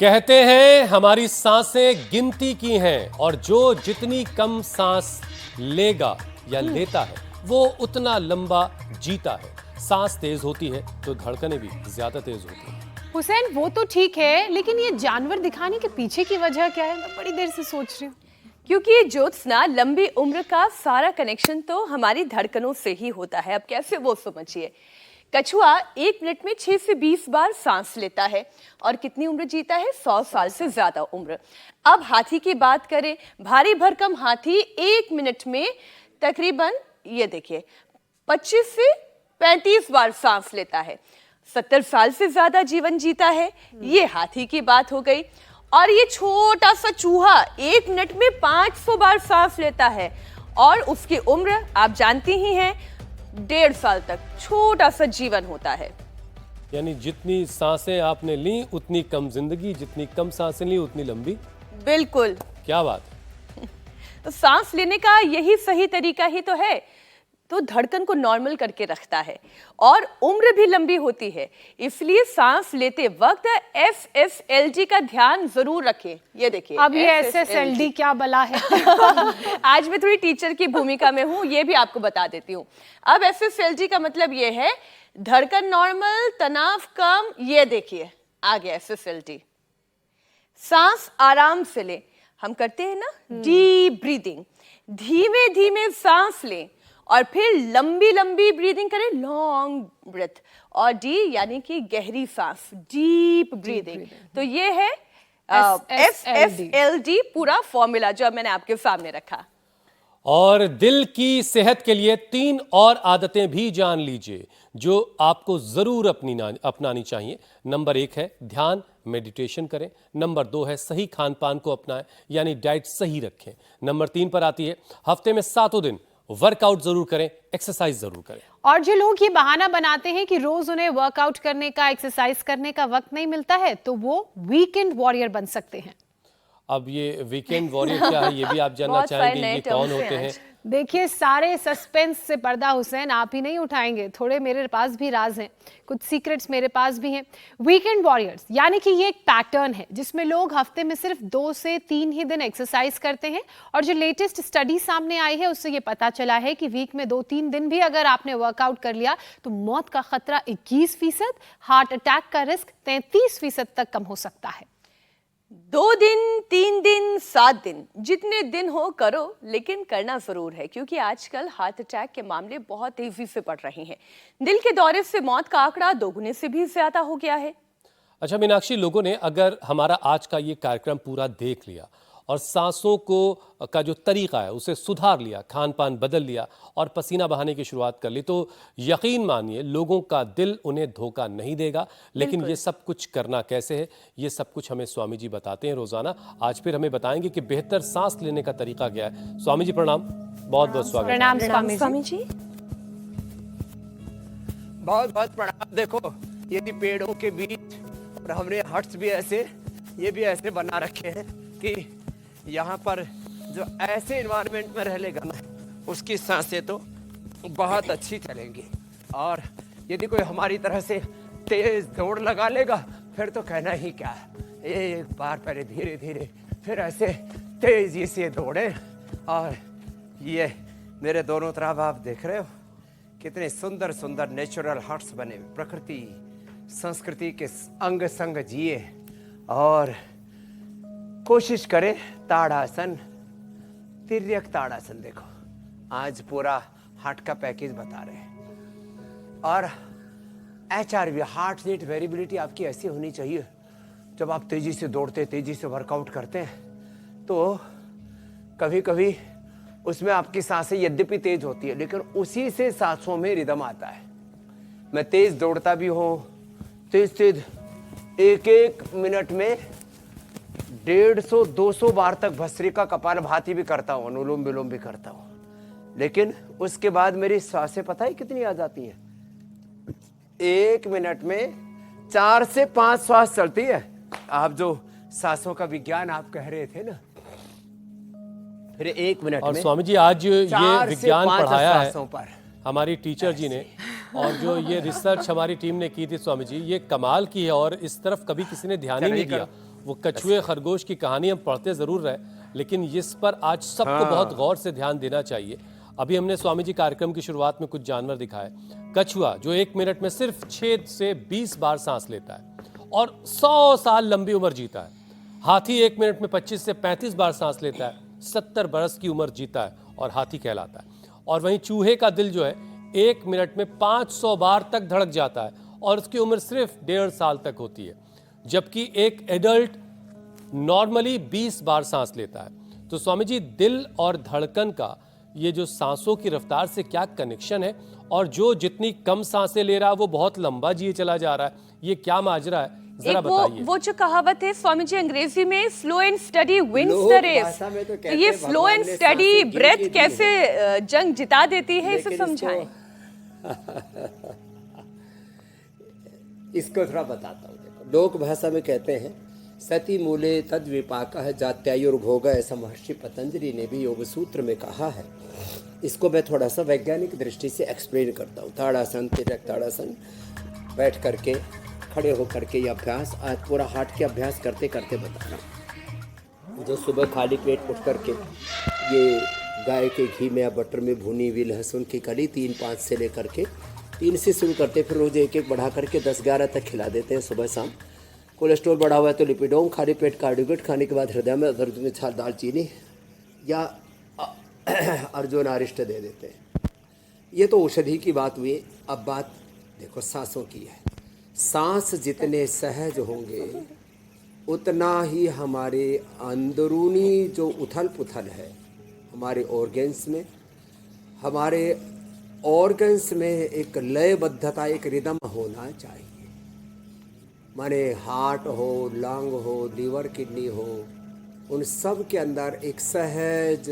कहते हैं हमारी सांसें गिनती की हैं और जो जितनी कम सांस लेगा या लेता है वो उतना लंबा जीता है। सांस तेज होती है तो धड़कनें भी ज्यादा तेज होती हैं। हुसैन वो तो ठीक है, लेकिन ये जानवर दिखाने के पीछे की वजह क्या है? मैं बड़ी देर से सोच रही हूँ। क्योंकि ज्योत्सना लंबी उम्र का सारा कनेक्शन तो हमारी धड़कनों से ही होता है। अब कैसे वो समझिए। कछुआ 1 मिनट में 6 से 20 बार सांस लेता है और कितनी उम्र जीता है? 100 साल से ज्यादा उम्र। अब हाथी की बात करें, भारी भरकम हाथी 1 मिनट में तकरीबन ये देखिए 25 से 35 बार सांस लेता है, 70 साल से ज्यादा जीवन जीता है। ये हाथी की बात हो गई। और ये छोटा सा चूहा 1 मिनट में 500 बार सांस लेता है और उसकी उम्र आप जानती ही हैं, 1.5 साल तक छोटा सा जीवन होता है। यानी जितनी सांसें आपने ली उतनी कम जिंदगी, जितनी कम सांसें ली उतनी लंबी। बिल्कुल, क्या बात है। तो सांस लेने का यही सही तरीका ही तो है, तो धड़कन को नॉर्मल करके रखता है और उम्र भी लंबी होती है। इसलिए सांस लेते वक्त SSLD का ध्यान जरूर रखें। ये देखिए, अब ये SSLD क्या बला है? आज मैं थोड़ी टीचर की भूमिका में हूँ, ये भी आपको बता देती हूँ। अब SSLD का मतलब ये है धड़कन नॉर्मल, तनाव कम। ये देखिए आ गया SSLD। सांस आराम से ले, हम करते हैं ना डीप ब्रीदिंग, धीमे धीमे सांस लें और फिर लंबी लंबी ब्रीदिंग करें, लॉन्ग ब्रेथ। और डी यानी कि गहरी सांस, डीप ब्रीदिंग। तो ये है SSLD पूरा फॉर्मूला जो मैंने आपके सामने रखा। और दिल की सेहत के लिए 3 और आदतें भी जान लीजिए जो आपको जरूर अपनानी चाहिए। नंबर 1 है ध्यान, मेडिटेशन करें। नंबर 2 है सही खान पान को अपनाएं, यानी डाइट सही रखें। नंबर 3 पर आती है हफ्ते में 7 दिन वर्कआउट जरूर करें, एक्सरसाइज जरूर करें। और जो लोग ये बहाना बनाते हैं कि रोज उन्हें वर्कआउट करने का, एक्सरसाइज करने का वक्त नहीं मिलता है, तो वो वीकेंड वॉरियर बन सकते हैं। अब ये वीकेंड वॉरियर क्या है ये भी आप जानना चाहेंगे, ये कौन होते हैं? देखिए, सारे सस्पेंस से पर्दा हुसैन आप ही नहीं उठाएंगे, थोड़े मेरे पास भी राज हैं, कुछ सीक्रेट्स मेरे पास भी हैं। वीकेंड वॉरियर्स यानी कि ये एक पैटर्न है जिसमें लोग हफ्ते में सिर्फ 2 से 3 ही दिन एक्सरसाइज करते हैं। और जो लेटेस्ट स्टडी सामने आई है उससे ये पता चला है कि वीक में 2-3 दिन भी अगर आपने वर्कआउट कर लिया तो मौत का खतरा 21%, हार्ट अटैक का रिस्क 33% तक कम हो सकता है। 2 दिन, 3 दिन, 7 दिन, जितने दिन हो करो, लेकिन करना जरूर है। क्योंकि आजकल हार्ट अटैक के मामले बहुत तेजी से बढ़ रहे हैं। दिल के दौरे से मौत का आंकड़ा 2 गुने से भी ज्यादा हो गया है। अच्छा मीनाक्षी, लोगों ने अगर हमारा आज का ये कार्यक्रम पूरा देख लिया और सांसों का जो तरीका है उसे सुधार लिया, खान पान बदल लिया और पसीना बहाने की शुरुआत कर ली, तो यकीन मानिए लोगों का दिल उन्हें धोखा नहीं देगा। लेकिन ये सब कुछ करना कैसे है, ये सब कुछ हमें स्वामी जी बताते हैं रोजाना। आज फिर हमें बताएंगे कि बेहतर सांस लेने का तरीका क्या है। स्वामी जी प्रणाम, बहुत बहुत स्वागत। प्रणाम स्वामी जी। बहुत बहुत प्रणाम। देखो ये भी पेड़ों के बीच और हमने हट्स भी ऐसे, ये भी ऐसे बना रखे हैं कि यहाँ पर जो ऐसे एनवायरनमेंट में रह लेगा ना, उसकी सांसें तो बहुत अच्छी चलेंगी। और यदि कोई हमारी तरह से तेज दौड़ लगा लेगा फिर तो कहना ही क्या है। एक बार पहले धीरे धीरे, फिर ऐसे तेजी से दौड़े। और ये मेरे दोनों तरफ आप देख रहे हो कितने सुंदर सुंदर नेचुरल हार्ट्स बने, प्रकृति संस्कृति के अंग संग जिए। और कोशिश करें ताड़ासन, तिर्यक ताड़ासन। देखो आज पूरा हार्ट का पैकेज बता रहे हैं। और HRV, हार्ट रेट वेरिएबिलिटी आपकी ऐसी होनी चाहिए, जब आप तेजी से दौड़ते, तेजी से वर्कआउट करते हैं तो कभी कभी उसमें आपकी सांसें यद्यपि तेज होती है, लेकिन उसी से सांसों में रिदम आता है। मैं तेज दौड़ता भी हूँ, तेज 1 मिनट में 150-200 बार तक भस्त्रिका कपालभाति भी करता हूँ, अनुलोम विलोम भी करता हूँ। लेकिन उसके बाद मेरी सांसें पता है कितनी आ जाती है? 1 मिनट में 4 से 5 श्वास चलती है। आप जो सांसों का विज्ञान आप कह रहे थे ना, फिर 1 मिनट और में स्वामी जी आज ये विज्ञान पढ़ाया है हमारी टीचर जी ने, और जो ये रिसर्च हमारी टीम ने की थी स्वामी जी, ये कमाल की है और इस तरफ कभी किसी ने ध्यान ही नहीं दिया। वो कछुए खरगोश की कहानी हम पढ़ते ज़रूर रहे, लेकिन इस पर आज सबको बहुत गौर से ध्यान देना चाहिए। अभी हमने स्वामी जी कार्यक्रम की शुरुआत में कुछ जानवर दिखाए। कछुआ जो 1 मिनट में सिर्फ 6 से 20 बार सांस लेता है और 100 साल लंबी उम्र जीता है। हाथी 1 मिनट में 25 से 35 बार सांस लेता है, 70 बरस की उम्र जीता है और हाथी कहलाता है। और वहीं चूहे का दिल जो है 1 मिनट में 500 बार तक धड़क जाता है और उसकी उम्र सिर्फ 1.5 साल तक होती है, जबकि एक एडल्ट नॉर्मली 20 बार सांस लेता है। तो स्वामी जी, दिल और धड़कन का ये जो सांसों की रफ्तार से क्या कनेक्शन है, और जो जितनी कम सांसें ले रहा है वो बहुत लंबा जिए चला जा रहा है, ये क्या माजरा है, जरा बताइए। वो जो कहावत है स्वामी जी अंग्रेजी में, slow and steady wins the race, तो ये स्लो एंड स्टडी ब्रेथ कैसे जंग जिता देती है, इसे समझाएं। इसको थोड़ा बताता हूँ। देखो, लोक भाषा में कहते हैं सति मूले तद विपाकः जात्यायुर्भोग, ऐसा महर्षि पतंजलि ने भी योग सूत्र में कहा है। इसको मैं थोड़ा सा वैज्ञानिक दृष्टि से एक्सप्लेन करता हूँ। ताड़ासन, तिलक ताड़ासन, बैठ करके, खड़े होकर के ये अभ्यास आज पूरा हार्ट के अभ्यास करते करते बता रहा हूँ। जो सुबह खाली पेट उठ करके ये गाय के घी में या बटर में भुनी हुई लहसुन की कली 3-5 से लेकर के 3 से शुरू करते, फिर रोज़ 1-1 बढ़ा करके 10-11 तक खिला देते हैं सुबह शाम। कोलेस्ट्रॉल बढ़ा हुआ है तो लिपिडोम, खाली पेट कार्डियोगेट, खाने के बाद हृदय में दर्द में छाल दालचीनी या अर्जुन अरिष्ट दे देते हैं। ये तो औषधि की बात हुई। अब बात देखो सांसों की है। सांस जितने सहज होंगे उतना ही हमारे अंदरूनी जो उथल पुथल है हमारे ऑर्गन्स में, हमारे ऑर्गन्स में एक लयबद्धता, एक रिदम होना चाहिए। माने हार्ट हो, लंग हो, लीवर, किडनी हो, उन सब के अंदर एक सहज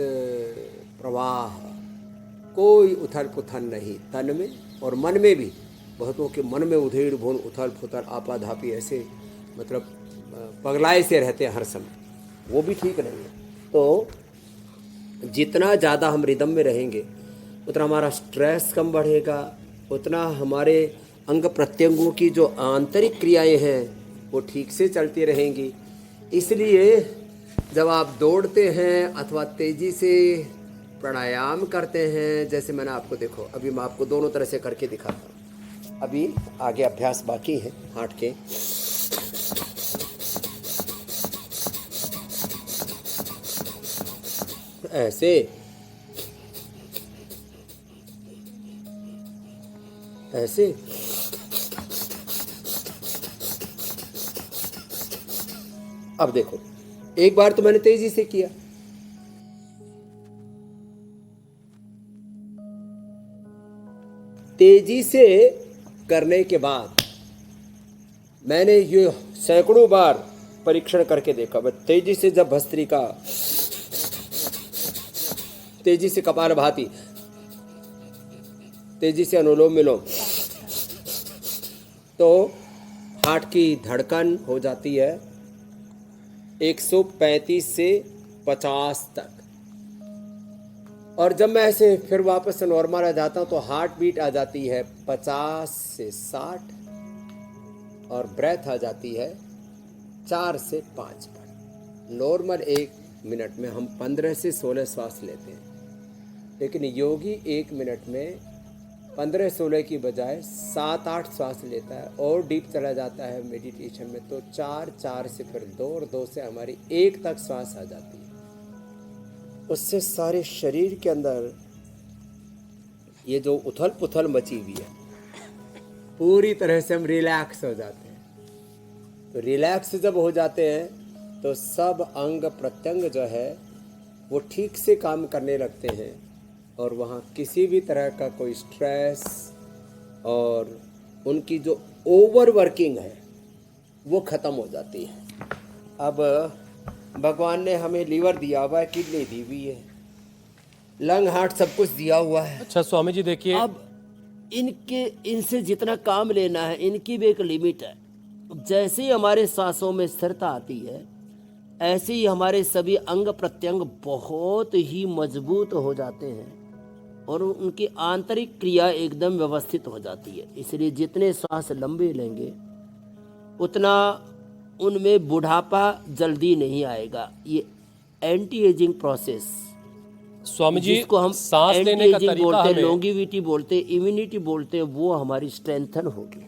प्रवाह, कोई उथल पुथल नहीं तन में और मन में भी। बहुतों के मन में उधेड़ बुन, उथल पुथल, आपाधापी, ऐसे मतलब पगलाए से रहते हैं हर समय, वो भी ठीक नहीं है। तो जितना ज़्यादा हम रिदम में रहेंगे उतना हमारा स्ट्रेस कम बढ़ेगा, उतना हमारे अंग प्रत्यंगों की जो आंतरिक क्रियाएं हैं वो ठीक से चलती रहेंगी। इसलिए जब आप दौड़ते हैं अथवा तेज़ी से प्राणायाम करते हैं, जैसे मैंने आपको, देखो अभी मैं आपको दोनों तरह से करके दिखाता हूँ। अभी आगे अभ्यास बाकी है हार्ट के। ऐसे ऐसे अब देखो, एक बार तो मैंने तेजी से किया, तेजी से करने के बाद मैंने ये सैकड़ों बार परीक्षण करके देखा। बस तेजी से जब भस्त्रिका, तेजी से कपालभाति, तेजी से अनुलोम विलोम, तो हार्ट की धड़कन हो जाती है 135 से 50 तक। और जब मैं ऐसे फिर वापस से नॉर्मल आ जाता हूँ तो हार्ट बीट आ जाती है 50 से 60 और ब्रेथ आ जाती है 4 से 5 पर। नॉर्मल 1 मिनट में हम 15 से 16 श्वास लेते हैं, लेकिन योगी 1 मिनट में 15-16 की बजाय 7-8 श्वास लेता है और डीप चला जाता है मेडिटेशन में, तो 4 से फिर 2 और 2 से हमारी 1 तक श्वास आ जाती है। उससे सारे शरीर के अंदर ये जो उथल पुथल मची हुई है पूरी तरह से हम रिलैक्स हो जाते हैं। तो रिलैक्स जब हो जाते हैं तो सब अंग प्रत्यंग जो है वो ठीक से काम करने लगते हैं और वहाँ किसी भी तरह का कोई स्ट्रेस और उनकी जो ओवर वर्किंग है वो ख़त्म हो जाती है। अब भगवान ने हमें लीवर दिया हुआ है, किडनी दी हुई है, लंग, हार्ट, सब कुछ दिया हुआ है। अच्छा स्वामी जी देखिए, अब इनसे जितना काम लेना है इनकी भी एक लिमिट है। जैसे ही हमारे सांसों में स्थिरता आती है ऐसे ही हमारे सभी अंग प्रत्यंग बहुत ही मजबूत हो जाते हैं और उनकी आंतरिक क्रिया एकदम व्यवस्थित हो जाती है। इसलिए जितने सांस लंबे लेंगे उतना उनमें बुढ़ापा जल्दी नहीं आएगा। ये anti ageing process, Swami ji, जिसको हम सांस एंटी लेने का एजिंग तरीका बोलते हैं, हमें लॉन्गिविटी बोलते हैं, इम्यूनिटी बोलते हैं, वो हमारी स्ट्रेंथन होगी।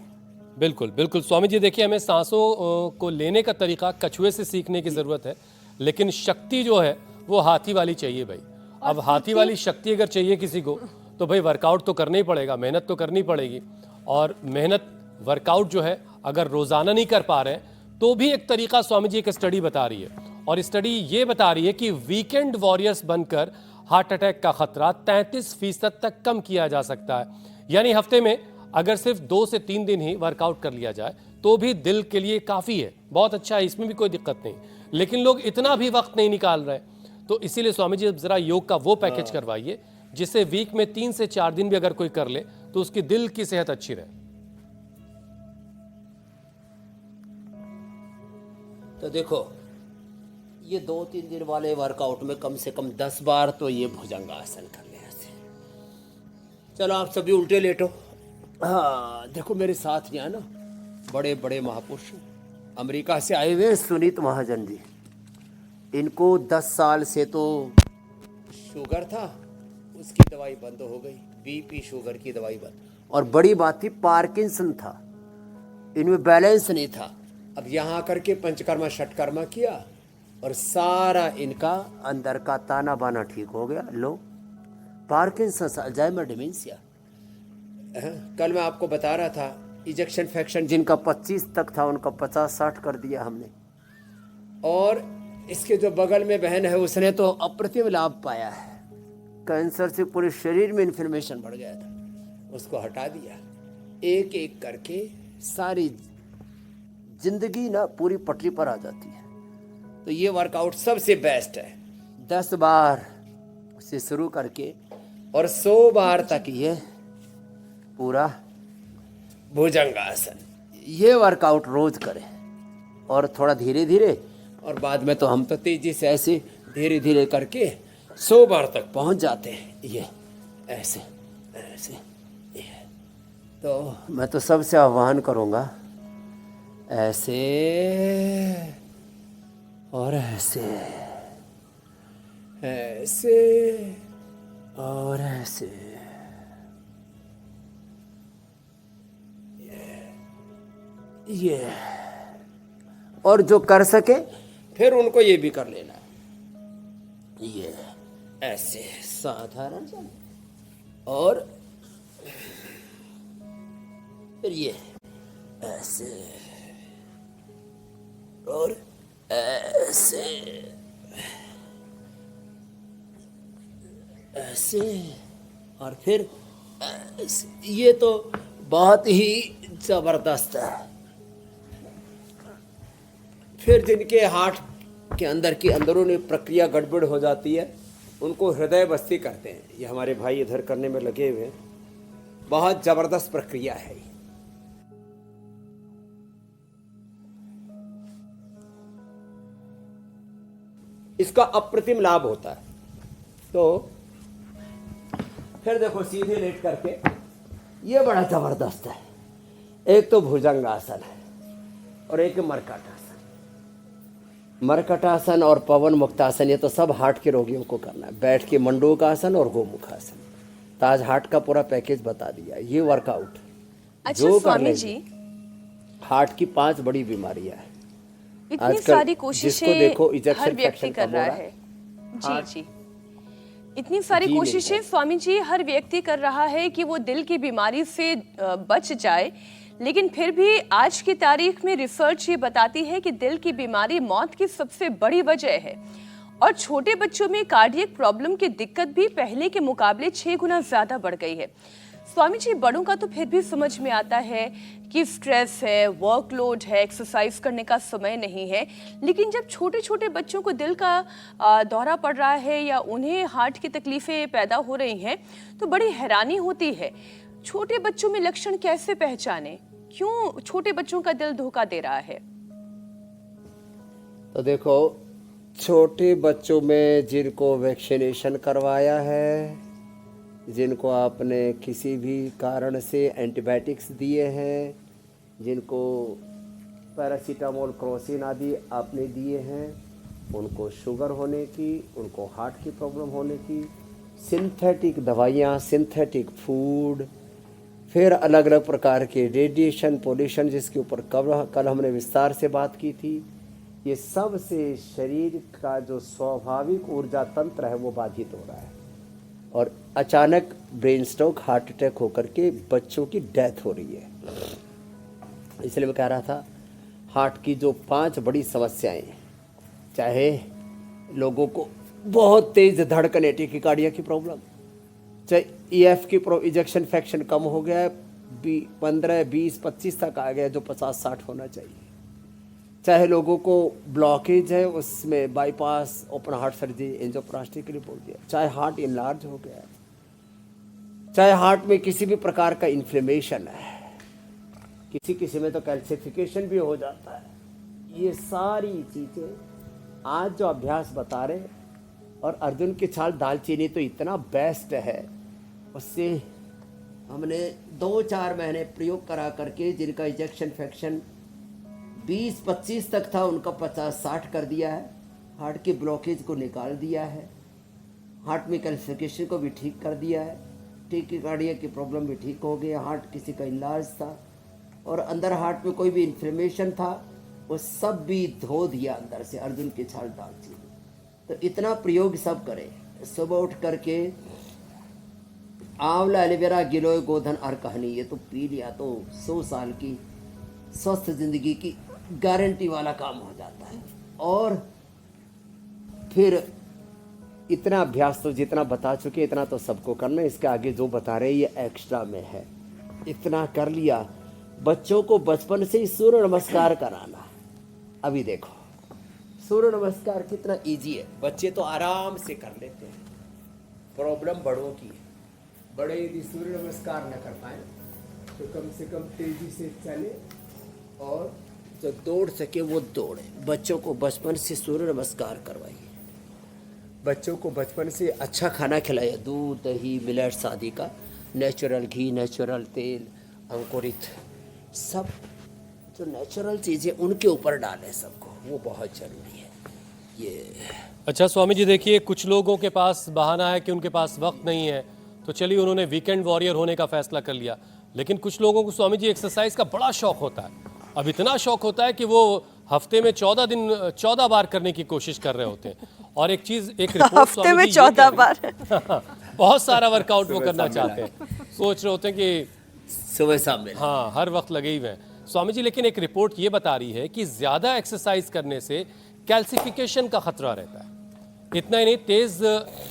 बिल्कुल बिल्कुल स्वामी जी, देखिए हमें सांसों को लेने का तरीका कछुए से सीखने की ज़रूरत है, लेकिन शक्ति जो है वो हाथी वाली चाहिए भाई। अब हाथी वाली शक्ति अगर चाहिए किसी को तो भाई वर्कआउट तो करना ही पड़ेगा, मेहनत तो करनी पड़ेगी। और मेहनत, वर्कआउट जो है अगर रोज़ाना नहीं कर पा रहे हैं तो भी एक तरीका स्वामी जी एक स्टडी बता रही है, और स्टडी ये बता रही है कि वीकेंड वॉरियर्स बनकर हार्ट अटैक का खतरा 33% तक कम किया जा सकता है। यानी हफ्ते में अगर सिर्फ 2 से 3 दिन ही वर्कआउट कर लिया जाए तो भी दिल के लिए काफ़ी है, बहुत अच्छा है, इसमें भी कोई दिक्कत नहीं। लेकिन लोग इतना भी वक्त नहीं निकाल रहे, तो इसीलिए स्वामी जी ज़रा योग का वो पैकेज करवाइए जिससे वीक में 3 से 4 दिन भी अगर कोई कर ले तो उसकी दिल की सेहत अच्छी रहे। तो देखो, ये 2-3 दिन वाले वर्कआउट में कम से कम 10 बार तो ये भुजंगासन कर ले ऐसे। चलो आप सभी उल्टे लेटो। हाँ, देखो मेरे साथ यहाँ ना बड़े बड़े महापुरुष अमेरिका से आए हुए हैं, सुनीत महाजन जी। इनको 10 साल से तो शुगर था, उसकी दवाई बंद हो गई, बीपी शुगर की दवाई बंद, और बड़ी बात थी पार्किंसन था, इनमें बैलेंस नहीं था। अब यहाँ करके पंचकर्मा षटकर्मा किया और सारा इनका अंदर का ताना बाना ठीक हो गया। लो, पार्किंसन, अल्जाइमर, डिमेंशिया। कल मैं आपको बता रहा था, इजेक्शन फ्रैक्शन जिनका 25 तक था उनका 50-60 कर दिया हमने। और इसके जो बगल में बहन है उसने तो अप्रतिम लाभ पाया है। कैंसर से पूरे शरीर में इन्फ्लेमेशन बढ़ गया था, उसको हटा दिया। एक एक करके सारी जिंदगी ना पूरी पटरी पर आ जाती है। तो ये वर्कआउट सबसे बेस्ट है। 10 बार से शुरू करके और 100 बार तक ये पूरा भुजंगासन, ये वर्कआउट रोज करें, और थोड़ा धीरे धीरे, और बाद में तो हम तो तेजी से ऐसे धीरे धीरे करके 100 बार तक पहुंच जाते हैं। ये ऐसे ऐसे ये। तो मैं तो सबसे आह्वान करूंगा, ऐसे और ऐसे, ऐसे और ऐसे, ये। और जो कर सके फिर उनको ये भी कर लेना, ये ऐसे साधारण, और फिर ये ऐसे और ऐसे, ऐसे और फिर ऐसे। ये तो बहुत ही जबरदस्त है। फिर जिनके हार्ट के अंदर की अंदरूनी प्रक्रिया गड़बड़ हो जाती है उनको हृदय बस्ती करते हैं। ये हमारे भाई इधर करने में लगे हुए हैं, बहुत जबरदस्त प्रक्रिया है। इसका अप्रतिम लाभ होता है। तो फिर देखो, सीधे लेट करके, ये बड़ा जबरदस्त है। एक तो भुजंगासन है और एक मरकटासन। मरकटासन और पवन मुक्तासन ये तो सब हार्ट के रोगियों को करना है। बैठ के मंडूकासन और गोमुखासन, ताज हार्ट का पूरा पैकेज बता दिया। ये वर्कआउट अच्छा स्वामी जी, हार्ट की 5 बड़ी बीमारियां हैं। इतनी सारी कोशिशें देखो, हर व्यक्ति कर रहा है। जी जी, इतनी सारी कोशिशें स्वामी जी हर व्यक्ति कर रहा है कि वो दिल की बीमारी से बच जाए, लेकिन फिर भी आज की तारीख में रिसर्च ये बताती है कि दिल की बीमारी मौत की सबसे बड़ी वजह है। और छोटे बच्चों में कार्डियक प्रॉब्लम की दिक्कत भी पहले के मुकाबले 6 गुना ज्यादा बढ़ गई है। स्वामी जी, बड़ों का तो फिर भी समझ में आता है कि स्ट्रेस है, वर्कलोड है, एक्सरसाइज करने का समय नहीं है, लेकिन जब छोटे छोटे बच्चों को दिल का दौरा पड़ रहा है या उन्हें हार्ट की तकलीफें पैदा हो रही हैं तो बड़ी हैरानी होती है। छोटे बच्चों में लक्षण कैसे पहचाने? क्यों छोटे बच्चों का दिल धोखा दे रहा है? तो देखो, छोटे बच्चों में जिनको वैक्सीनेशन करवाया है, जिनको आपने किसी भी कारण से एंटीबायोटिक्स दिए हैं, जिनको पैरासीटामोल, क्रोसिन आदि आपने दिए हैं, उनको शुगर होने की, उनको हार्ट की प्रॉब्लम होने की, सिंथेटिक दवाइयाँ, सिंथेटिक फूड, फिर अलग अलग प्रकार के रेडिएशन, पोल्यूशन, जिसके ऊपर कल हमने विस्तार से बात की थी, ये सब से शरीर का जो स्वाभाविक ऊर्जा तंत्र है वो बाधित हो रहा है और अचानक ब्रेन स्ट्रोक, हार्ट अटैक होकर के बच्चों की डेथ हो रही है। इसलिए मैं कह रहा था हार्ट की जो 5 बड़ी समस्याएं, चाहे लोगों को बहुत तेज धड़कन, टैकीकार्डिया की प्रॉब्लम, चाहे ईएफ की इजेक्शन फ्रैक्शन कम हो गया है, 15, 20, 25 तक आ गया जो 50-60 होना चाहिए, चाहे लोगों को ब्लॉकेज है उसमें bypass, open heart surgery, angioplasty के लिए बोल दिया, चाहे हार्ट इनलार्ज हो गया है, चाहे हार्ट में किसी भी प्रकार का इन्फ्लेमेशन है, किसी में तो कैल्सिफिकेशन भी हो जाता है। ये सारी चीज़ें आज जो अभ्यास बता रहे, और अर्जुन की छाल दालचीनी तो इतना बेस्ट है, उससे हमने 2-4 महीने प्रयोग करा करके जिनका इजेक्शन फ्रैक्शन 20-25 तक था उनका 50-60 कर दिया है, हार्ट की ब्लॉकेज को निकाल दिया है, हार्ट में कैल्सिफिकेशन को भी ठीक कर दिया है, टैकीकार्डिया की प्रॉब्लम भी ठीक हो गई, हार्ट किसी का इलाज था और अंदर हार्ट में कोई भी इन्फ्लेमेशन था वो सब भी धो दिया अंदर से अर्जुन की छाल दालचीनी। तो इतना प्रयोग सब करें, सुबह उठ करके आंवला, एलोवेरा, गिलोय, गोधन और कहानी ये तो पी लिया तो 100 साल की स्वस्थ जिंदगी की गारंटी वाला काम हो जाता है। और फिर इतना अभ्यास तो जितना बता चुके इतना तो सबको करना है, इसके आगे जो बता रहे ये एक्स्ट्रा में है। इतना कर लिया, बच्चों को बचपन से ही सूर्य नमस्कार कराना। अभी देखो सूर्य नमस्कार कितना इजी है, बच्चे तो आराम से कर लेते हैं, प्रॉब्लम बड़ों की है। बड़े यदि सूर्य नमस्कार न कर पाए तो कम से कम तेजी से चले और जो दौड़ सके वो दौड़े। बच्चों को बचपन से सूर्य नमस्कार करवाइए, बच्चों को बचपन से अच्छा खाना खिलाइए, दूध, दही, मिलेट्स आदि का, नेचुरल घी, नेचुरल तेल, अंकुरित, सब जो नेचुरल चीज़ें उनके ऊपर डालें सबको, वो बहुत ज़रूरी है। ये अच्छा स्वामी जी, देखिए कुछ लोगों के पास बहाना है कि उनके पास वक्त नहीं है, तो चलिए उन्होंने वीकेंड वॉरियर होने का फैसला कर लिया। लेकिन कुछ लोगों को स्वामी जी एक्सरसाइज का बड़ा शौक होता है, अब इतना शौक होता है कि वो हफ्ते में 14 बार करने की कोशिश कर रहे होते हैं। और एक चीज, एक रिपोर्ट हफ्ते में 14 बार बहुत सारा वर्कआउट वो करना चाहते हैं, सोच रहे होते हैं कि सुबह शाम में, हाँ हर वक्त लगे ही हुए हैं स्वामी जी। लेकिन एक रिपोर्ट ये बता रही है कि ज्यादा एक्सरसाइज करने से कैल्सिफिकेशन का खतरा रहता है। इतना ही नहीं, तेज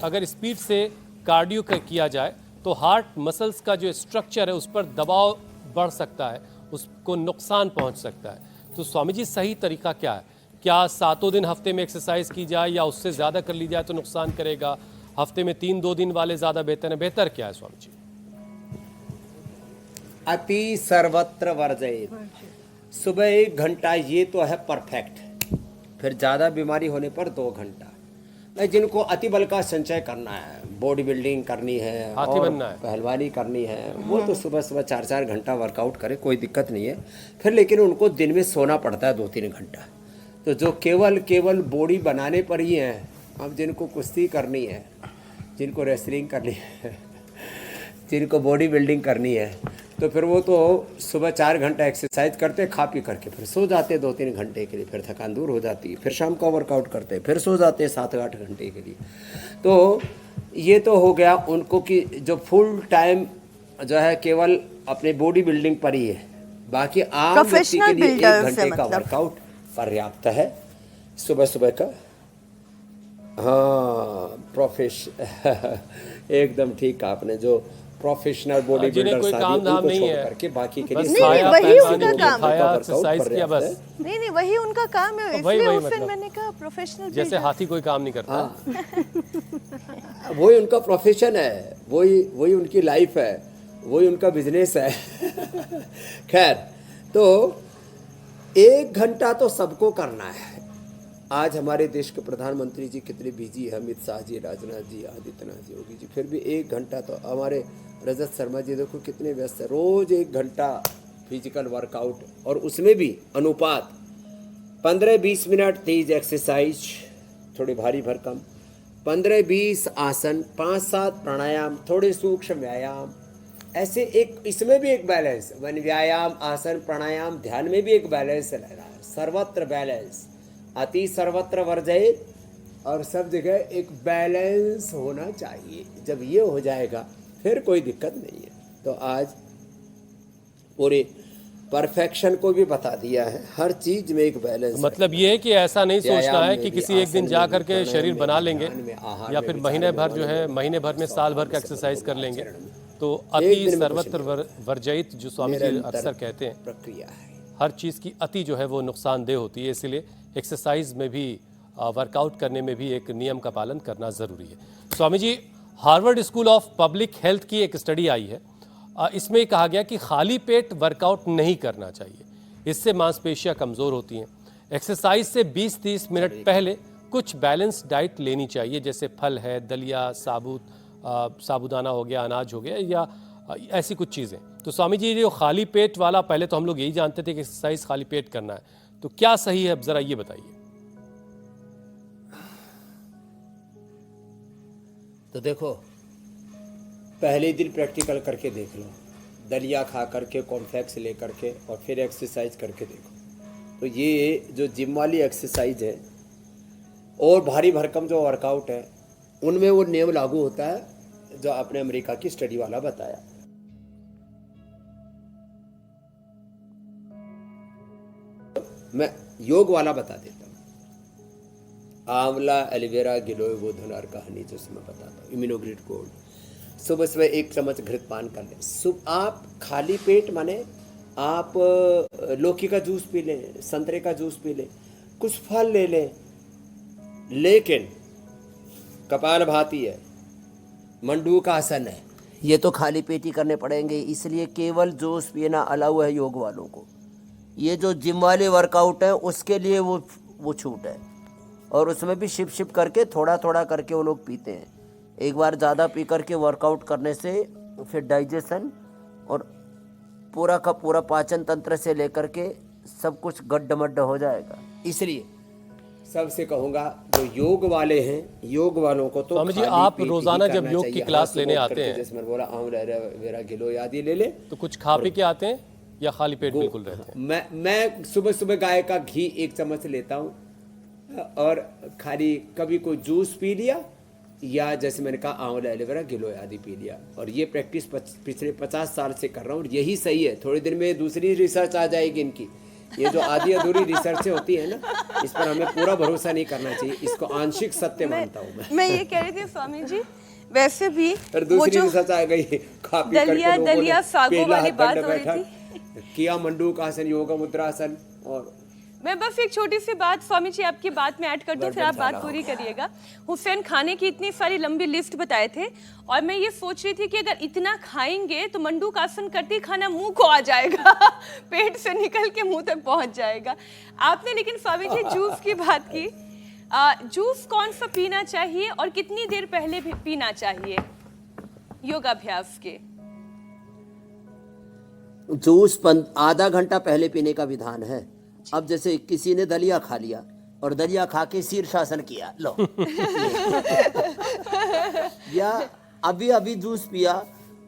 अगर स्पीड से कार्डियो किया जाए तो हार्ट मसल्स का जो स्ट्रक्चर है उस पर दबाव बढ़ सकता है, उसको नुकसान पहुंच सकता है। तो स्वामी जी सही तरीका क्या है? क्या 7 दिन हफ्ते में एक्सरसाइज की जाए या उससे ज़्यादा कर ली जाए तो नुकसान करेगा? हफ्ते में 3-2 दिन वाले ज़्यादा बेहतर है? बेहतर क्या है स्वामी जी? अति सर्वत्र वर्जयेत। सुबह 1 घंटा ये तो है परफेक्ट, फिर ज़्यादा बीमारी होने पर 2 घंटा। मैं जिनको अति बल का संचय करना है, बॉडी बिल्डिंग करनी है, हाथी बनना है, पहलवानी करनी है, वो तो सुबह 4-4 घंटा वर्कआउट करे, कोई दिक्कत नहीं है। फिर लेकिन उनको दिन में सोना पड़ता है 2-3 घंटा। तो जो केवल बॉडी बनाने पर ही हैं, अब जिनको कुश्ती करनी है, जिनको रेसलिंग करनी है, जिनको बॉडी बिल्डिंग करनी है, तो फिर वो तो सुबह 4 घंटा एक्सरसाइज करते, खा पी करके फिर सो जाते 2-3 घंटे के लिए, फिर थकान दूर हो जाती है, फिर शाम का वर्कआउट करते, फिर सो जाते 7-8 घंटे के लिए। तो ये तो हो गया उनको कि जो फुल टाइम जो है केवल अपने बॉडी बिल्डिंग पर ही है, बाकी आम व्यक्ति के लिए 1 घंटे का वर्कआउट पर्याप्त है सुबह का। हाँ एकदम ठीक आपने, जो प्रोफेशनल बॉडी बिल्डर कोई काम धाम नहीं है करके बाकी के लिए नहीं, वही उनका काम है, एक्सरसाइज किया बस। नहीं वही उनका काम है, इसलिए उस दिन मैंने कहा प्रोफेशनल, जैसे हाथी कोई काम नहीं करता। वही उनका प्रोफेशन है, वही उनकी लाइफ है, वही उनका बिजनेस है। खैर, तो 1 घंटा तो सबको करना है। आज हमारे देश के प्रधानमंत्री जी कितने बिजी है, अमित शाह जी, राजनाथ जी, आदित्यनाथ जी, योगी जी, फिर भी 1 घंटा तो, हमारे रजत शर्मा जी देखो कितने व्यस्त है, रोज 1 घंटा फिजिकल वर्कआउट, और उसमें भी अनुपात 15-20 मिनट तेज एक्सरसाइज थोड़ी भारी भरकम, 15-20 आसन, 5-7 प्राणायाम, थोड़े सूक्ष्म व्यायाम, ऐसे एक इसमें भी एक बैलेंस, वन व्यायाम आसन प्राणायाम ध्यान में भी एक बैलेंस रह रहा है, सर्वत्र बैलेंस, अति सर्वत्र वर्जयेत, और सब जगह एक बैलेंस होना चाहिए। जब ये हो जाएगा फिर कोई दिक्कत नहीं है। तो आज पूरे परफेक्शन को भी बता दिया है, हर चीज में एक बैलेंस। मतलब ये है कि ऐसा नहीं सोचना व्यायाम है में कि भी, किसी एक दिन आसन जा में भी, करके प्राणायाम शरीर में बना भी, लेंगे ध्यान में, आहार या में फिर भी, महीने भर चारण जो है में, महीने भर में साल भर का सब एक्सरसाइज कर भगवान लेंगे। चरण में। तो एक अति दिन में कुछ सर्वत्र वर्जयित जो स्वामी जी निरंतर अक्सर कहते हैं, प्रक्रिया है। हर चीज़ की अति जो है वो नुकसानदेह होती है, इसलिए एक्सरसाइज में भी वर्कआउट करने में भी एक नियम का पालन करना ज़रूरी है। Swami ji, Harvard School of Public Health की एक स्टडी आई है, इसमें कहा गया कि खाली पेट वर्कआउट नहीं करना चाहिए, इससे मांसपेशियां कमज़ोर होती हैं। एक्सरसाइज से 20-30 मिनट पहले कुछ बैलेंस डाइट लेनी चाहिए, जैसे फल है, दलिया, साबूदाना हो गया, अनाज हो गया, या ऐसी कुछ चीज़ें। तो स्वामी जी, जो खाली पेट वाला, पहले तो हम लोग यही जानते थे कि एक्सरसाइज खाली पेट करना है, तो क्या सही है, अब ज़रा ये बताइए। तो देखो, पहले दिन प्रैक्टिकल करके देख लो, दलिया खा करके, कॉम्प्लेक्स ले करके, और फिर एक्सरसाइज करके देखो। तो ये जो जिम वाली एक्सरसाइज है और भारी भरकम जो वर्कआउट है, उनमें वो नियम लागू होता है जो आपने अमेरिका की स्टडी वाला बताया। मैं योग वाला बता देता हूँ। आंवला, एलोवेरा, गिलोय, गोधन और कहानी जो मैं बताता हूँ, इम्यूनोग्रिड गोल्ड। सुबह सुबह 1 चम्मच घृत पान कर लें। सुबह आप खाली पेट माने आप लौकी का जूस पी लें, संतरे का जूस पी लें, कुछ फल ले लें, लेकिन कपालभाति है, मंडूक आसन है, ये तो खाली पेट ही करने पड़ेंगे। इसलिए केवल जूस पीना अलाउ है योग वालों को। ये जो जिम वाले वर्कआउट है उसके लिए वो छूट है, और उसमें भी शिप शिप करके थोड़ा थोड़ा करके वो लोग पीते हैं। एक बार ज़्यादा पी करके वर्कआउट करने से फिर डाइजेशन और पूरा का पूरा पाचन तंत्र से लेकर के सब कुछ गड्ढ-मड्ढ हो जाएगा। इसलिए सबसे कहूँगा जो योग वाले हैं, योग वालों को तो स्वामी जी, खाली आप पेट ही रोजाना जब करना योग की चाहिए। क्लास हाथ लेने मुंह आते करके, हैं, जैसे मैंने बोला आंवला, एलोवेरा, गिलोय आदि ले ले, तो कुछ खा पी के आते हैं या खाली पेट बिल्कुल रहते हैं? मैं सुबह सुबह गाय का घी 1 चम्मच लेता हूँ, और खाली कभी कोई जूस पी लिया, या जैसे मैंने कहा आंवला, एलोवेरा, गिलोय आदि पी लिया। और ये प्रैक्टिस पिछले 50 साल से कर रहा हूँ, और यही सही है। थोड़ी देर में दूसरी रिसर्च आ जाएगी इनकी। ये जो आधी अधूरी रिसर्च होती है ना, इस पर हमें पूरा भरोसा नहीं करना चाहिए। इसको आंशिक सत्य मानता हूँ मैं। ये कह रही थी स्वामी जी, वैसे भी और दूसरी रिसर्च आ गई, खा पी करके लोगों ने दलिया सागो पेला वाली बात दंड हो रही बैठक किया, मंडूक आसन, योग मुद्रासन। और मैं बस एक छोटी सी बात स्वामी जी आपकी बात में ऐड कर दूं, फिर आप बात पूरी करिएगा। हुसैन खाने की इतनी सारी लंबी लिस्ट बताए थे, और मैं ये सोच रही थी कि अगर इतना खाएंगे तो मंडूक आसन करते ही खाना मुंह को आ जाएगा, पेट से निकल के मुंह तक पहुंच जाएगा। आपने लेकिन स्वामी जी जूस की बात की, जूस कौन सा पीना चाहिए और कितनी देर पहले भी पीना चाहिए योगाभ्यास के? जूस आधा घंटा पहले पीने का विधान है। अब जैसे किसी ने दलिया खा लिया और दलिया खा के शीर्षासन किया, लो या अभी जूस पिया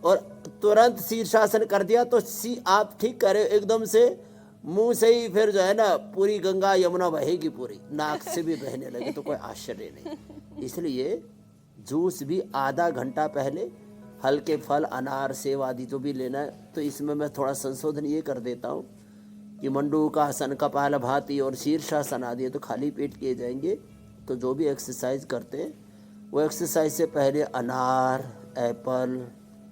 और तुरंत शीर्षासन कर दिया, तो आप ठीक करे, एकदम से मुंह से ही फिर जो है ना पूरी गंगा यमुना बहेगी, पूरी नाक से भी बहने लगे, तो कोई आश्चर्य नहीं। इसलिए जूस भी आधा घंटा पहले, हल्के फल, अनार, सेब आदि जो भी लेना है। तो इसमें मैं थोड़ा संशोधन ये कर देता हूँ कि मंडूकासन, कपालभाति और शीर्षासन आदि तो खाली पेट किए जाएंगे। तो जो भी एक्सरसाइज करते हैं वो एक्सरसाइज से पहले अनार, एप्पल,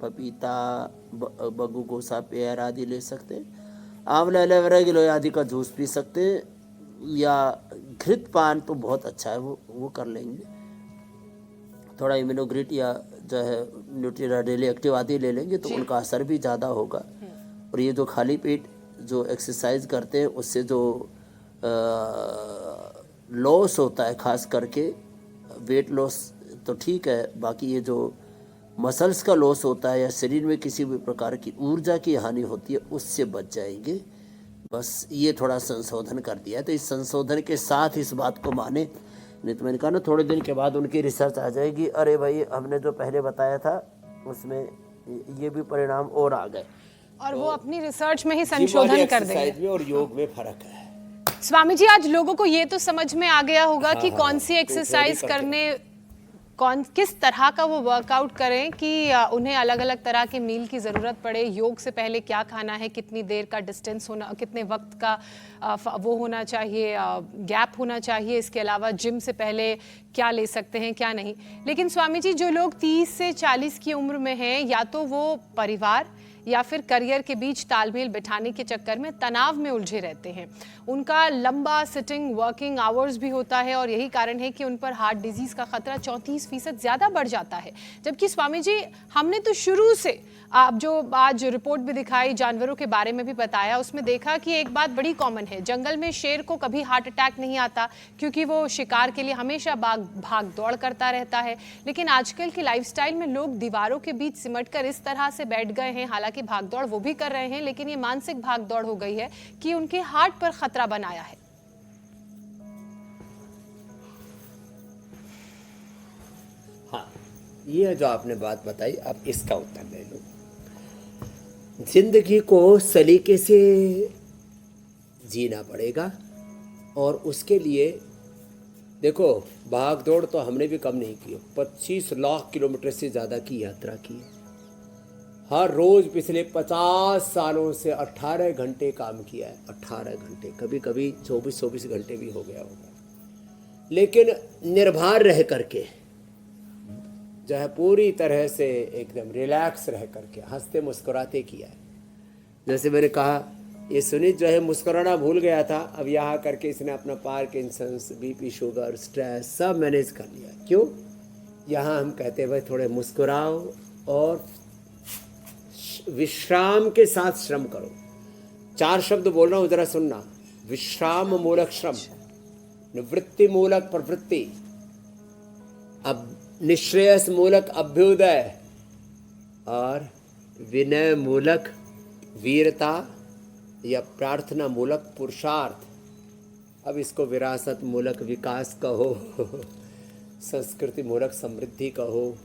पपीता, बग्गू गोसा, पेयर आदि ले सकते हैं। आंवला, एलोवेरा, गिलोय आदि का जूस पी सकते हैं, या घृत पान तो बहुत अच्छा है, वो कर लेंगे। थोड़ा इम्यूनोग्रिड या जो है न्यूट्रीला डेली एक्टिव आदि ले लेंगे तो उनका असर भी ज़्यादा होगा। और ये जो खाली पेट जो एक्सरसाइज करते हैं उससे जो लॉस होता है, खास करके वेट लॉस तो ठीक है, बाकी ये जो मसल्स का लॉस होता है या शरीर में किसी भी प्रकार की ऊर्जा की हानि होती है, उससे बच जाएंगे। बस ये थोड़ा संशोधन कर दिया है, तो इस संशोधन के साथ इस बात को माने। नहीं तो मैंने कहा ना, थोड़े दिन के बाद उनकी रिसर्च आ जाएगी, अरे भाई हमने जो पहले बताया था उसमें ये भी परिणाम और आ गए, और वो अपनी रिसर्च में ही जिम वाली संशोधन कर देंगे। एक्सरसाइज में और योग में फर्क है। स्वामी जी, आज लोगों को ये तो समझ में आ गया होगा कि कौन सी एक्सरसाइज करने, किस तरह का वो वर्कआउट करें कि उन्हें अलग अलग तरह के मील की ज़रूरत पड़े, योग से पहले क्या खाना है, कितनी देर का डिस्टेंस होना, कितने वक्त का वो होना चाहिए, गैप होना चाहिए, इसके अलावा जिम से पहले क्या ले सकते हैं क्या नहीं। लेकिन स्वामी जी, जो लोग 30 से 40 की उम्र में हैं, या तो वो परिवार या फिर करियर के बीच तालमेल बिठाने के चक्कर में तनाव में उलझे रहते हैं, उनका लंबा सिटिंग वर्किंग आवर्स भी होता है, और यही कारण है कि उन पर हार्ट डिजीज का खतरा 34% ज्यादा बढ़ जाता है। जबकि स्वामी जी, हमने तो शुरू से आप जो आज रिपोर्ट भी दिखाई, जानवरों के बारे में भी बताया, उसमें देखा कि एक बात बड़ी कॉमन है, जंगल में शेर को कभी हार्ट अटैक नहीं आता क्योंकि वो शिकार के लिए हमेशा भाग दौड़ करता रहता है। लेकिन आजकल की लाइफस्टाइल में लोग दीवारों के बीच सिमटकर इस तरह से बैठ गए हैं, हालांकि भागदौड़ वो भी कर रहे हैं, लेकिन ये मानसिक भागदौड़ हो गई है कि उनके हार्ट पर खतरा बनाया है। हाँ, ये जो आपने बात बताई, अब इसका उत्तर ले लो। जिंदगी को सलीके से जीना पड़ेगा, और उसके लिए देखो, भाग दौड़ तो हमने भी कम नहीं की, 25 लाख किलोमीटर से ज़्यादा की यात्रा की है। हर रोज़ पिछले 50 सालों से 18 घंटे काम किया है, 18 घंटे, कभी कभी 24-24 घंटे भी हो गया होगा। लेकिन निर्भर रह करके, जो है पूरी तरह से एकदम रिलैक्स रह करके, हंसते मुस्कुराते किया है। जैसे मैंने कहा, ये सुनीत जो है मुस्कुराना भूल गया था, अब यहाँ करके इसने अपना पार्किंसंस, बीपी, शुगर, स्ट्रेस सब मैनेज कर लिया। क्यों? यहाँ हम कहते हैं भाई थोड़े मुस्कुराओ और विश्राम के साथ श्रम करो। 4 शब्द बोल रहा हूँ, जरा सुनना। विश्राम मूलक श्रम, निवृत्ति मूलक प्रवृत्ति, अब निश्रेयस मूलक अभ्युदय, और विनय मूलक वीरता या प्रार्थना मूलक पुरुषार्थ। अब इसको विरासत मूलक विकास कहो, संस्कृति मूलक समृद्धि कहो।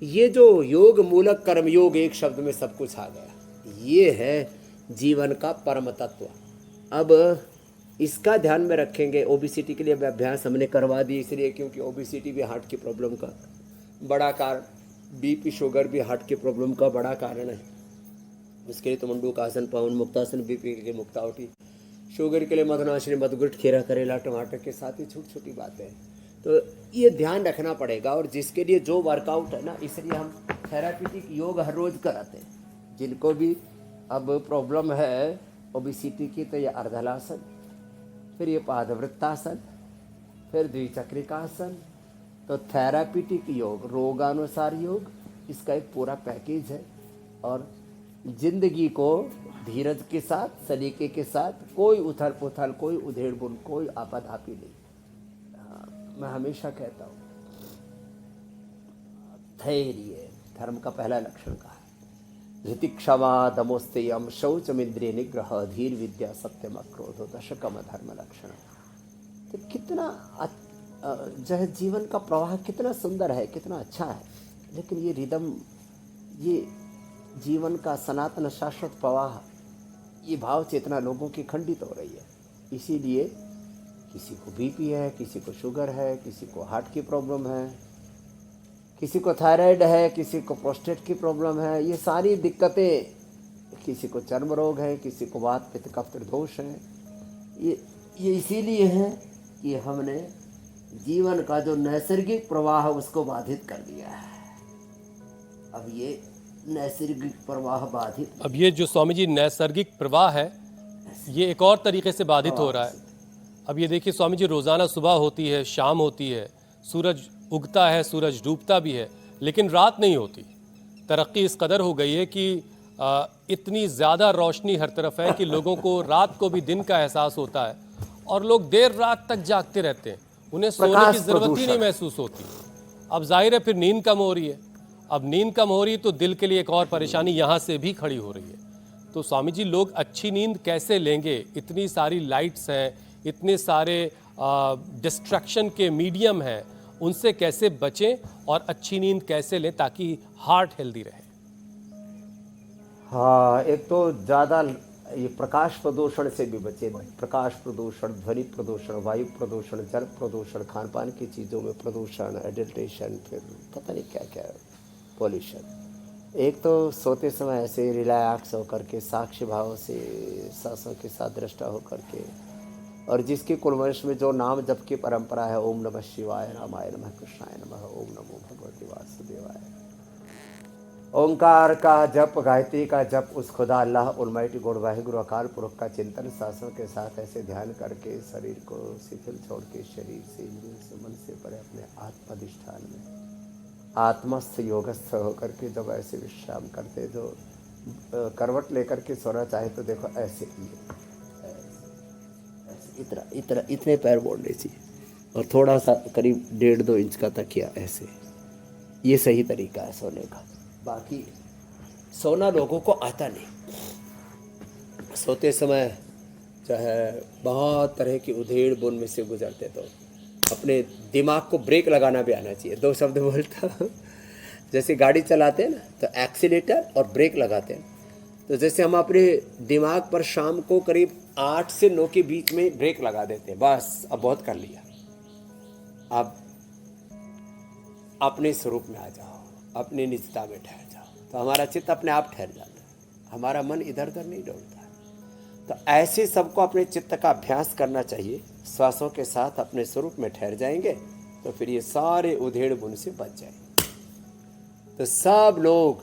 ये जो योग मूलक कर्म योग, एक शब्द में सब कुछ आ गया। ये है जीवन का परम तत्व। अब इसका ध्यान में रखेंगे। ओबिसिटी के लिए अभ्यास हमने करवा दी, इसलिए क्योंकि ओबिसिटी भी हार्ट की प्रॉब्लम का बड़ा कारण, बीपी शुगर भी हार्ट की प्रॉब्लम का बड़ा कारण है। उसके लिए तो मंडूकासन, पवन मुक्तासन, बीपी के लिए मुक्तावटी, शुगर के लिए मधुनाशिनी, मधुगुट, खीरा, करेला, टमाटर के साथ ही छोटी छोटी बातें हैं। तो ये ध्यान रखना पड़ेगा। और जिसके लिए जो वर्कआउट है ना, इसलिए हम थेरापीटिक योग हर रोज़ कराते हैं। जिनको भी अब प्रॉब्लम है ओबिसिटी की, तो ये अर्धलासन, फिर ये पादवृत्तासन, फिर द्विचक्रिकासन। तो थेरापीटिक योग, रोगानुसार योग, इसका एक पूरा पैकेज है। और जिंदगी को धीरज के साथ, सलीके के साथ, कोई उथल पुथल, कोई उधेड़ बुन, कोई आपाधापी नहीं। मैं हमेशा कहता हूँ, धैर्य धर्म का पहला लक्षण कहा है। धृति, क्षमा, दमोस्तेयम, शौचमिंद्रिय निग्रह, धीर, विद्या, सत्यम, अक्रोधो, दशकम धर्म लक्षण। तो कितना जो है जीवन का प्रवाह कितना सुंदर है, कितना अच्छा है। लेकिन ये रिदम, ये जीवन का सनातन शाश्वत प्रवाह, ये भाव चेतना लोगों की खंडित हो रही है। इसीलिए किसी को बीपी है, किसी को शुगर है, किसी को हार्ट की प्रॉब्लम है, किसी को थायराइड है, किसी को प्रोस्टेट की प्रॉब्लम है। ये सारी दिक्कतें, किसी को चर्म रोग है, किसी को वात पित्त कफ दोष है। ये इसीलिए है कि हमने जीवन का जो नैसर्गिक प्रवाह उसको बाधित कर दिया है। अब ये नैसर्गिक प्रवाह बाधित, अब ये जो स्वामी जी नैसर्गिक प्रवाह है, ये एक और तरीके से बाधित हो रहा है। अब ये देखिए स्वामी जी, रोज़ाना सुबह होती है, शाम होती है, सूरज उगता है, सूरज डूबता भी है, लेकिन रात नहीं होती। तरक्की इस कदर हो गई है कि इतनी ज़्यादा रोशनी हर तरफ है कि लोगों को रात को भी दिन का एहसास होता है, और लोग देर रात तक जागते रहते हैं। उन्हें सोने की ज़रूरत ही नहीं महसूस होती। अब जाहिर है फिर नींद कम हो रही है, अब नींद कम हो रही तो दिल के लिए एक और परेशानी यहाँ से भी खड़ी हो रही है। तो स्वामी जी, लोग अच्छी नींद कैसे लेंगे? इतनी सारी लाइट्स हैं, इतने सारे डिस्ट्रैक्शन के मीडियम हैं, उनसे कैसे बचें और अच्छी नींद कैसे लें ताकि हार्ट हेल्दी रहे? हाँ, एक तो ज़्यादा ये प्रकाश प्रदूषण से भी बचे। प्रकाश प्रदूषण, ध्वनि प्रदूषण, वायु प्रदूषण, जल प्रदूषण, खान पान की चीज़ों में प्रदूषण, एडल्ट्रेशन, फिर पता नहीं क्या क्या पॉल्यूशन। एक तो सोते समय ऐसे रिलैक्स होकर के साक्ष्य भाव से सांसों के साथ दृष्टा होकर के, और जिसके कुलवंश में जो नाम जप की परंपरा है, ओम नमः शिवाय, रामाय नमः, कृष्णाय नमः, ओम नमो भगवते वासुदेवाय, ओंकार का जप, गायत्री का जप, उस खुदा अल्लाह अलमाइटी गॉड वाहिगुरु अकाल पुरख का चिंतन सांसों के साथ ऐसे ध्यान करके शरीर को शिथिल छोड़ के शरीर से, इंद्रियों से, मन से परे अपने आत्माधिष्ठान में आत्मस्थ योगस्थ होकर के जब ऐसे विश्राम करते, जो करवट लेकर के सोना चाहे तो देखो ऐसे इतने पैर मोड़ने चाहिए और थोड़ा सा करीब 1.5-2 इंच का तकिया ऐसे, ये सही तरीका है सोने का। बाकी सोना लोगों को आता नहीं। सोते समय चाहे बहुत तरह की उधेड़ बुन में से गुजरते तो अपने दिमाग को ब्रेक लगाना भी आना चाहिए। 2 शब्द बोलता हूँ, जैसे गाड़ी चलाते हैं ना तो एक्सीलेटर और ब्रेक लगाते हैं, तो जैसे हम अपने दिमाग पर शाम को करीब 8 से 9 के बीच में ब्रेक लगा देते हैं, बस अब बहुत कर लिया, अब अपने स्वरूप में आ जाओ, अपनी निजता में ठहर जाओ, तो हमारा चित्त अपने आप ठहर जाता है, हमारा मन इधर उधर नहीं डोलता है। तो ऐसे सबको अपने चित्त का अभ्यास करना चाहिए। श्वासों के साथ अपने स्वरूप में ठहर जाएंगे तो फिर ये सारे उधेड़ बुन से बच जाएंगे। तो सब लोग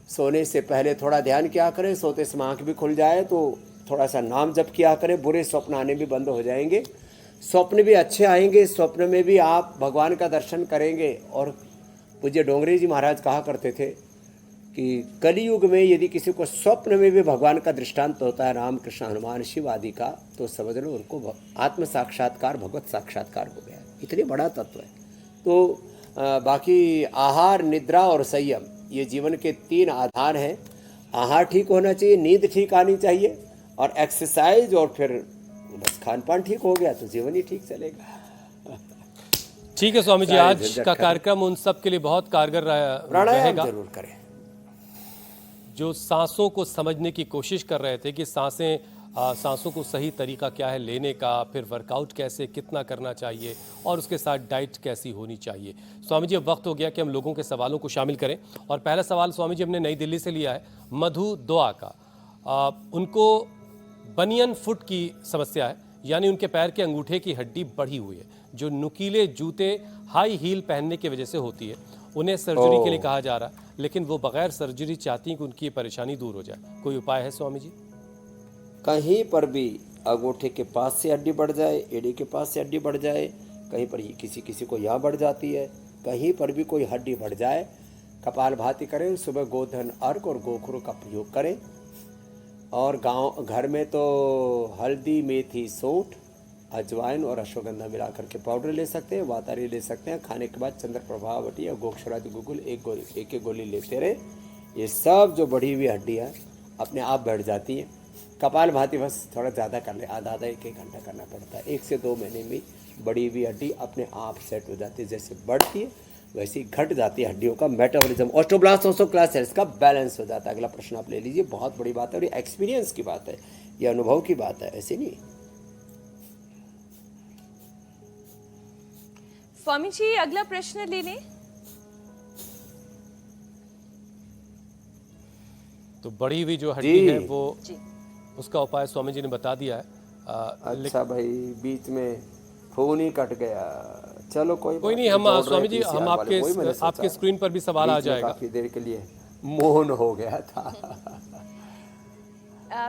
सोने से पहले थोड़ा ध्यान किया करें, सोते समय आँख भी खुल जाए तो थोड़ा सा नाम जप किया करें, बुरे स्वप्न आने भी बंद हो जाएंगे, स्वप्न भी अच्छे आएंगे, स्वप्न में भी आप भगवान का दर्शन करेंगे। और पूज्य डोंगरे जी महाराज कहा करते थे कि कलयुग में यदि किसी को स्वप्न में भी भगवान का दृष्टांत होता है, राम कृष्ण हनुमान शिव आदि का, तो समझ लो उनको आत्म साक्षात्कार, भगवत साक्षात्कार हो गया। इतनी बड़ा तत्व है। तो बाकी आहार, निद्रा और संयम, ये जीवन के 3 आधार हैं। आहार ठीक होना चाहिए, नींद ठीक आनी चाहिए, और एक्सरसाइज, और फिर बस खान पान ठीक हो गया तो जीवन ही ठीक चलेगा। ठीक है स्वामी जी, आज का कार्यक्रम उन सब के लिए बहुत कारगर रहेगा। जरूर करें। जो सांसों को समझने की कोशिश कर रहे थे कि सांसों को सही तरीका क्या है लेने का, फिर वर्कआउट कैसे, कितना करना चाहिए, और उसके साथ डाइट कैसी होनी चाहिए। स्वामी जी, अब वक्त हो गया कि हम लोगों के सवालों को शामिल करें। और पहला सवाल स्वामी जी हमने नई दिल्ली से लिया है, मधु दोआ का। उनको बनियन फुट की समस्या है, यानी उनके पैर के अंगूठे की हड्डी बढ़ी हुई है, जो नुकीले जूते, हाई हील पहनने की वजह से होती है। उन्हें सर्जरी के लिए कहा जा रहा है, लेकिन वो बगैर सर्जरी चाहती हैं कि उनकी ये परेशानी दूर हो जाए। कोई उपाय है स्वामी जी? कहीं पर भी अंगूठे के पास से हड्डी बढ़ जाए, एड़ी के पास से हड्डी बढ़ जाए, कहीं पर किसी को यहाँ बढ़ जाती है, कहीं पर भी कोई हड्डी बढ़ जाए, कपालभाति करें, सुबह गोधन अर्घ और गोखरू का प्रयोग करें। और घर में तो हल्दी, मेथी, सौंठ, अजवाइन और अश्वगंधा मिला करके पाउडर ले सकते हैं, वातारी ले सकते हैं। खाने के बाद चंद्रप्रभावटी या गोक्षराज गुगुल एक गोली लेते रहे। ये सब जो बढ़ी हुई हड्डियाँ अपने आप बढ़ जाती हैं। कपालभाति बस थोड़ा ज़्यादा कर ले, आधा 1 घंटा करना पड़ता है। 1 से 2 महीने में बढ़ी हुई हड्डी अपने आप सेट हो जाती है। जैसे बढ़ती है वैसे ही घट जाती है हड्डियों का मेटाबॉलिज्म, ऑस्टियोब्लास्ट ऑस्टियोक्लास्ट सेल्स का बैलेंस हो जाता है। अगला प्रश्न आप ले लीजिए। बहुत बड़ी बात है और ये एक्सपीरियंस की बात है, ये अनुभव की बात है, ऐसे नहीं। स्वामी जी, अगला प्रश्न ले लें। तो बढ़ी हुई जो हड्डी है वो उसका उपाय स्वामी जी ने बता दिया है। अच्छा भाई, बीच में फोन ही कट गया। चलो कोई नहीं, हम स्वामी जी हम आपके स्क्रीन पर भी सवाल आ जाएगा। काफी देर के लिए मौन हो गया था।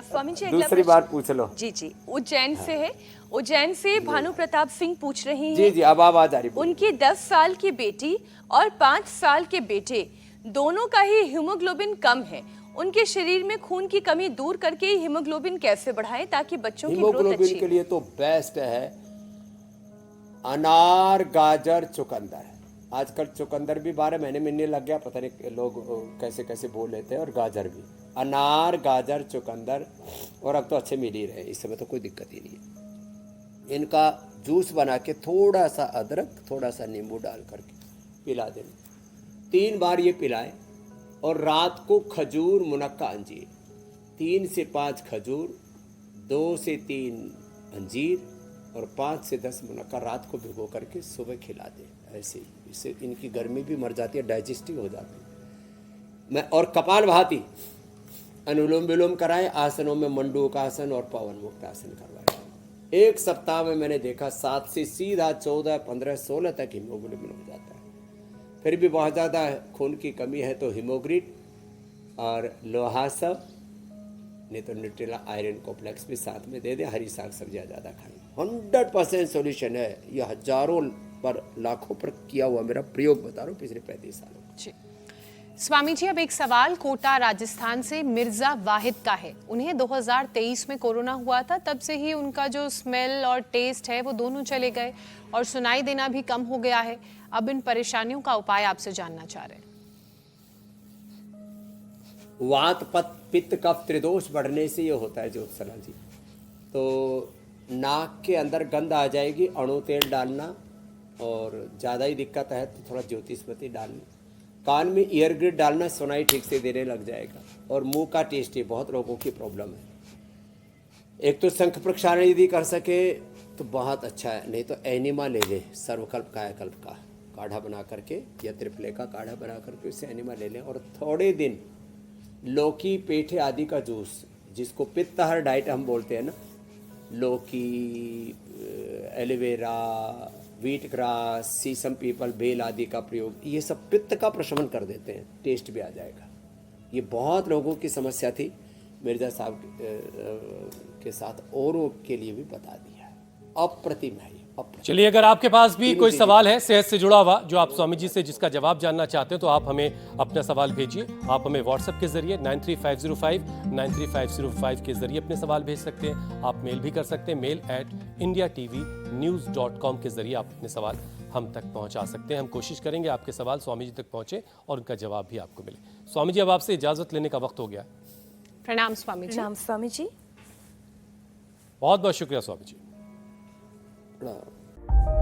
स्वामी जी, दूसरी बार पूछ लो। जी, उज्जैन से है। उज्जैन से भानु प्रताप सिंह पूछ रहे हैं। जी, अब आवाज आ रही। उनकी 10 साल की बेटी और 5 साल के बेटे दोनों का ही हीमोग्लोबिन कम है। उनके शरीर में खून की कमी दूर करके हीमोग्लोबिन कैसे बढ़ाएं ताकि बच्चों की ग्रोथ अच्छी हो? हीमोग्लोबिन के लिए तो बेस्ट है अनार, गाजर, चुकंदर। आजकल चुकंदर भी 12 महीने मिलने लग गया, पता नहीं लोग कैसे कैसे बोल लेते हैं। और गाजर भी, अनार, गाजर, चुकंदर, और अब तो अच्छे मिल ही रहे, इस समय तो कोई दिक्कत ही नहीं है। इनका जूस बना के थोड़ा सा अदरक, थोड़ा सा नींबू डाल करके पिला देना, 3 बार ये पिलाएं। और रात को खजूर, मुनक्का, अंजीर, 3 से 5 खजूर, 2 से 3 अंजीर और 5 से 10 मुनक्का रात को भिगो करके सुबह खिला दें। ऐसे ही इससे इनकी गर्मी भी मर जाती है, डाइजेस्टिव हो जाती है। मैं और कपालभाति, अनुलोम विलोम कराएं, आसनों में मंडूक आसन और पवन मुक्त आसन करवाएं। 1 सप्ताह में मैंने देखा 7 से सीधा 14, 15, 16 तक हीमोग्लोबिन हो जाता है। फिर भी बहुत ज़्यादा खून की कमी है तो हीमोग्रिड और लोहासव, नहीं तो न्यूट्रेला आयरन कॉम्प्लेक्स भी साथ में दे दें। हरी साग सब्जियाँ ज़्यादा खाएं, 100% सॉल्यूशन है। यह हजारों पर, लाखों पर किया हुआ मेरा प्रयोग बता रहा हूँ पिछले 35 सालों में। जी स्वामी जी, अब एक सवाल कोटा राजस्थान से मिर्जा वाहिद का है। उन्हें 2023 में कोरोना हुआ था, तब से ही उनका जो स्मेल और टेस्ट है वो दोनों चले गए और सुनाई देना भी कम हो गया है। अब इन परेशानियों का उपाय आपसे जानना चाह रहे हैं। वात, पित्त, कफ, त्रिदोष बढ़ने से ये होता है ज्योत्सना जी। तो नाक के अंदर गंध आ जाएगी, अणु तेल डालना, और ज़्यादा ही दिक्कत है तो थोड़ा ज्योतिषपति डालना। कान में ईयर ग्रिड डालना, सुनाई ठीक से देने लग जाएगा। और मुंह का टेस्ट, ही बहुत लोगों की प्रॉब्लम है। एक तो शंख प्रक्षालन यदि कर सके तो बहुत अच्छा है, नहीं तो एनिमा ले ले, सर्वकल्प कायाकल्प का काढ़ा बना करके या त्रिफले का काढ़ा बना करके उससे एनिमा ले लें। और थोड़े दिन लौकी, पेठे आदि का जूस, जिसको पित्तहर डाइट हम बोलते हैं ना, लौकी, एलोवेरा, व्हीट ग्रास, सीसम पीपल, बेल आदि का प्रयोग, ये सब पित्त का प्रशमन कर देते हैं, टेस्ट भी आ जाएगा। ये बहुत लोगों की समस्या थी, मिर्जा साहब के साथ औरों के लिए भी बता दिया है। अप्रतिम है ये, अप्रतिम। चलिए, अगर आपके पास भी कोई सवाल है सेहत से जुड़ा हुआ जो आप स्वामी जी से जिसका जवाब जानना चाहते हैं तो आप हमें अपना सवाल भेजिए। आप हमें व्हाट्सएप के जरिए 9350593505 के जरिए अपने सवाल भेज सकते हैं। आप मेल भी कर सकते हैं, mail@indiatvnews.com के जरिए आप अपने सवाल हम तक पहुंचा सकते हैं। हम कोशिश करेंगे आपके सवाल स्वामी जी तक पहुंचे और उनका जवाब भी आपको मिले। स्वामी जी, अब आपसे इजाजत लेने का वक्त हो गया। प्रणाम स्वामी जी। प्रणाम स्वामी जी। बहुत बहुत शुक्रिया स्वामी जी। प्रणाम।